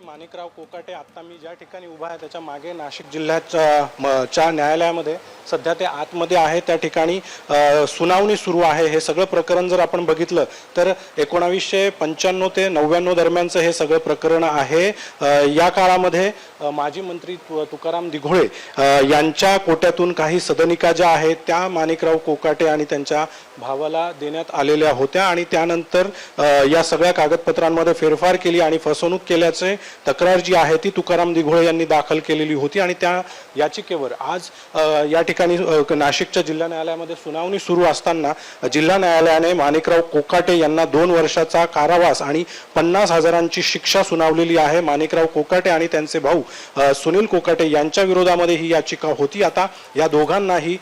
माणिकराव कोकाटे आता मी ज्या ठिकाणी उभा आहे त्याच्या मागे नाशिक जिल्ह्याच्या न्यायालयामध्ये सध्या ते आतमध्ये आहे। त्या ठिकाणी सुनावणी सुरू आहे। हे सगळं प्रकरण जर आपण बघितलं तर 1995 ते 99 दरम्यानचं हे सगळं प्रकरण आहे। या काळामध्ये माजी मंत्री तुकाराम दिघोळे यांच्या कोट्यातून काही सदनिका ज्या आहेत त्या माणिकराव कोकाटे आणि त्यांच्या भावाला देण्यात आलेल्या होत्या आणि त्यानंतर या सगळ्या कागदपत्रांमध्ये फेरफार केली आणि फसवणूक केल्याचे तक्रार जी आहे ती तुकाराम दिघोळे यांनी दाखल केलेली होती आणि त्या याचिकेवर आज या ठिकाणी नाशिकच्या जिल्हा न्यायालयामध्ये सुनावणी सुरू असताना जिल्हा न्यायालयाने माणिकराव कोकाटे यांना 2 वर्षाचा कारावास आणि 50,000ची शिक्षा सुनावलेली आहे। माणिकराव कोकाटे आणि त्यांचे भाऊ सुनील कोकाटे यांच्या विरोधामध्ये ही याचिका होती। आता या दोघांनाही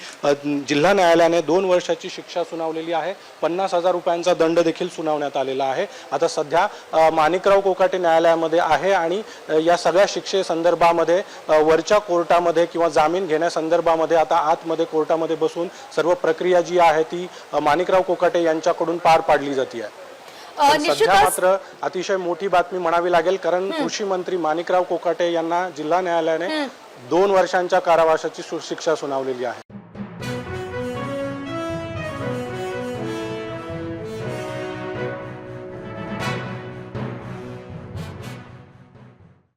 जिल्हा न्यायालयाने 2 वर्षाची शिक्षा सुनावलेली आहे। 50,000 रुपयांचा दंड देखील सुनावण्यात आलेला आहे। आता सध्या माणिकराव कोकाटे न्यायालयामध्ये आहे आणि या सगळ्या शिक्षेसंदर्भामध्ये वरच्या कोर्टामध्ये किंवा जामीन घेण्यासंदर्भामध्ये आता आतमध्ये कोर्टामध्ये बसून सर्व प्रक्रिया जी आहे ती माणिकराव कोकाटे यांच्याकडून पार पाडली जाते आहे। सध्या मात्र अतिशय मोठी बातमी म्हणावी लागेल कारण कृषी मंत्री माणिकराव कोकाटे यांना जिल्हा न्यायालयाने 2 वर्षांच्या कारावासाची शिक्षा सुनावलेली आहे।